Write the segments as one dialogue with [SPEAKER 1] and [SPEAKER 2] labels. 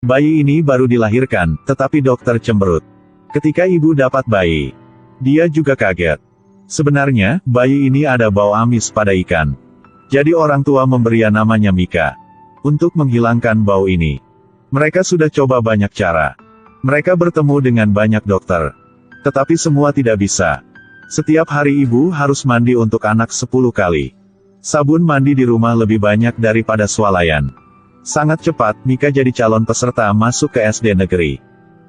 [SPEAKER 1] Bayi ini baru dilahirkan, tetapi dokter cemberut. Ketika ibu dapat bayi, dia juga kaget. Sebenarnya, bayi ini ada bau amis pada ikan. Jadi orang tua memberi namanya Mika. Untuk menghilangkan bau ini, mereka sudah coba banyak cara. Mereka bertemu dengan banyak dokter. Tetapi semua tidak bisa. Setiap hari ibu harus mandi untuk anak 10 kali. Sabun mandi di rumah lebih banyak daripada swalayan. Sangat cepat, Mika jadi calon peserta masuk ke SD negeri.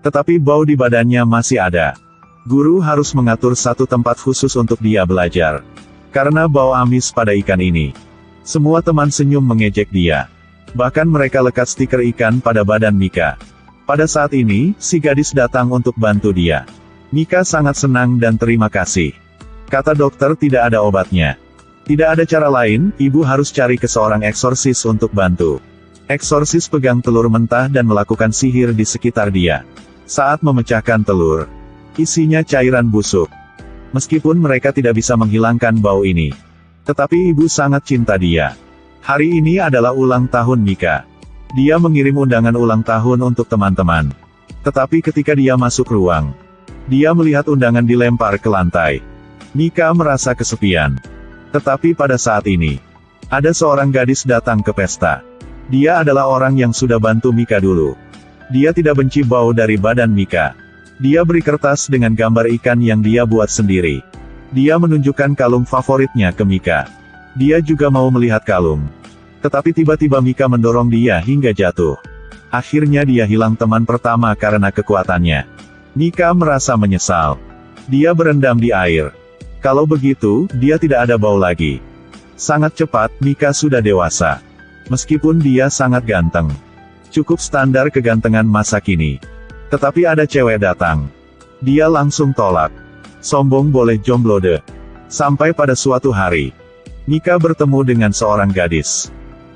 [SPEAKER 1] Tetapi bau di badannya masih ada. Guru harus mengatur satu tempat khusus untuk dia belajar. Karena bau amis pada ikan ini. Semua teman senyum mengejek dia. Bahkan mereka lekat stiker ikan pada badan Mika. Pada saat ini, si gadis datang untuk bantu dia. Mika sangat senang dan terima kasih. Kata dokter tidak ada obatnya. Tidak ada cara lain, ibu harus cari ke seorang eksorsis untuk bantu. Eksorsis pegang telur mentah dan melakukan sihir di sekitar dia. Saat memecahkan telur, isinya cairan busuk. Meskipun mereka tidak bisa menghilangkan bau ini, tetapi ibu sangat cinta dia. Hari ini adalah ulang tahun Mika. Dia mengirim undangan ulang tahun untuk teman-teman. Tetapi ketika dia masuk ruang, dia melihat undangan dilempar ke lantai. Mika merasa kesepian. Tetapi pada saat ini, ada seorang gadis datang ke pesta. Dia adalah orang yang sudah bantu Mika dulu. Dia tidak benci bau dari badan Mika. Dia beri kertas dengan gambar ikan yang dia buat sendiri. Dia menunjukkan kalung favoritnya ke Mika. Dia juga mau melihat kalung. Tetapi tiba-tiba Mika mendorong dia hingga jatuh. Akhirnya dia hilang teman pertama karena kekuatannya. Mika merasa menyesal. Dia berendam di air. Kalau begitu, dia tidak ada bau lagi. Sangat cepat, Mika sudah dewasa. Meskipun dia sangat ganteng. Cukup standar kegantengan masa kini. Tetapi ada cewek datang. Dia langsung tolak. Sombong boleh jomblo deh. Sampai pada suatu hari, Mika bertemu dengan seorang gadis.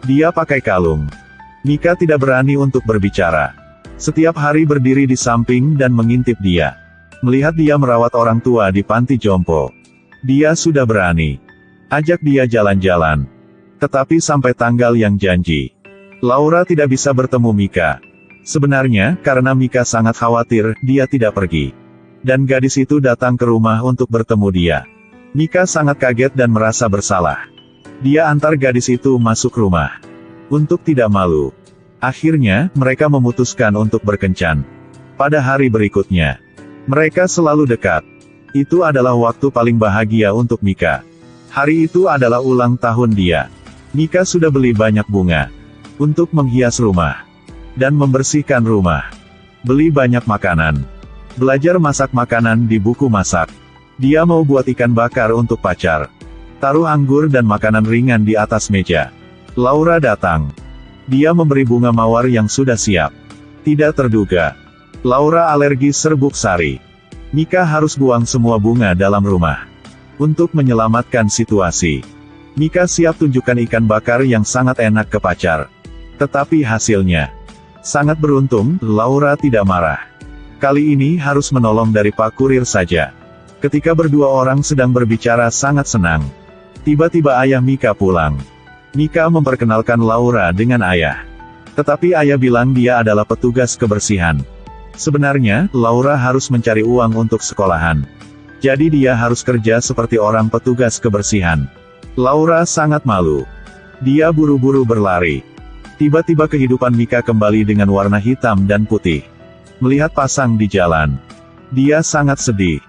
[SPEAKER 1] Dia pakai kalung. Mika tidak berani untuk berbicara. Setiap hari berdiri di samping dan mengintip dia. Melihat dia merawat orang tua di panti jompo. Dia sudah berani ajak dia jalan-jalan. Tetapi sampai tanggal yang janji, Laura tidak bisa bertemu Mika. Sebenarnya, karena Mika sangat khawatir, dia tidak pergi. Dan gadis itu datang ke rumah untuk bertemu dia. Mika sangat kaget dan merasa bersalah. Dia antar gadis itu masuk rumah. Untuk tidak malu. Akhirnya, mereka memutuskan untuk berkencan. Pada hari berikutnya, mereka selalu dekat. Itu adalah waktu paling bahagia untuk Mika. Hari itu adalah ulang tahun dia. Mika sudah beli banyak bunga untuk menghias rumah dan membersihkan rumah. Beli banyak makanan. Belajar masak makanan di buku masak. Dia mau buat ikan bakar untuk pacar. Taruh anggur dan makanan ringan di atas meja. Laura datang. Dia memberi bunga mawar yang sudah siap. Tidak terduga, Laura alergi serbuk sari. Mika harus buang semua bunga dalam rumah. Untuk menyelamatkan situasi, Mika siap tunjukkan ikan bakar yang sangat enak ke pacar. Tetapi hasilnya sangat beruntung, Laura tidak marah. Kali ini harus menolong dari Pak Kurir saja. Ketika berdua orang sedang berbicara sangat senang, tiba-tiba ayah Mika pulang. Mika memperkenalkan Laura dengan ayah. Tetapi ayah bilang dia adalah petugas kebersihan. Sebenarnya, Laura harus mencari uang untuk sekolahan. Jadi dia harus kerja seperti orang petugas kebersihan. Laura sangat malu. Dia buru-buru berlari. Tiba-tiba kehidupan Mika kembali dengan warna hitam dan putih. Melihat pasang di jalan, dia sangat sedih.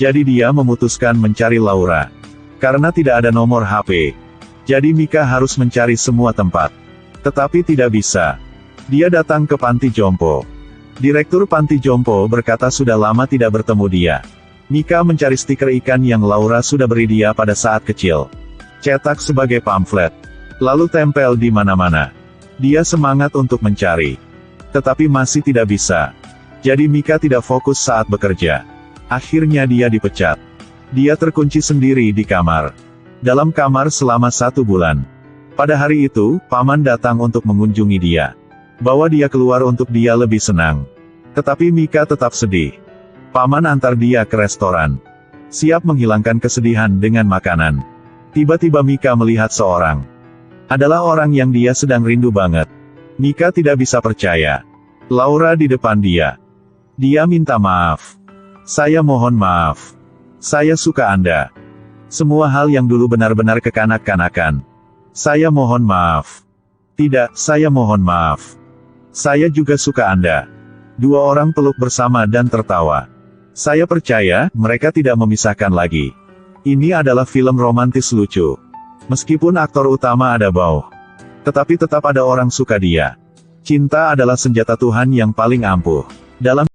[SPEAKER 1] Jadi dia memutuskan mencari Laura. Karena tidak ada nomor HP. Jadi Mika harus mencari semua tempat. Tetapi tidak bisa. Dia datang ke panti jompo. Direktur panti jompo berkata sudah lama tidak bertemu dia. Mika mencari stiker ikan yang Laura sudah beri dia pada saat kecil. Cetak sebagai pamflet. Lalu tempel di mana-mana. Dia semangat untuk mencari. Tetapi masih tidak bisa. Jadi Mika tidak fokus saat bekerja. Akhirnya dia dipecat. Dia terkunci sendiri di kamar. Dalam kamar selama 1 bulan. Pada hari itu, paman datang untuk mengunjungi dia. Bawa dia keluar untuk dia lebih senang. Tetapi Mika tetap sedih. Paman antar dia ke restoran. Siap menghilangkan kesedihan dengan makanan. Tiba-tiba Mika melihat seorang. Adalah orang yang dia sedang rindu banget. Mika tidak bisa percaya. Laura di depan dia. Dia minta maaf. Saya mohon maaf. Saya suka Anda. Semua hal yang dulu benar-benar kekanak-kanakan. Saya mohon maaf. Tidak, saya mohon maaf. Saya juga suka Anda. Dua orang peluk bersama dan tertawa. Saya percaya, mereka tidak memisahkan lagi. Ini adalah film romantis lucu. Meskipun aktor utama ada bau. Tetapi tetap ada orang suka dia. Cinta adalah senjata Tuhan yang paling ampuh. Dalam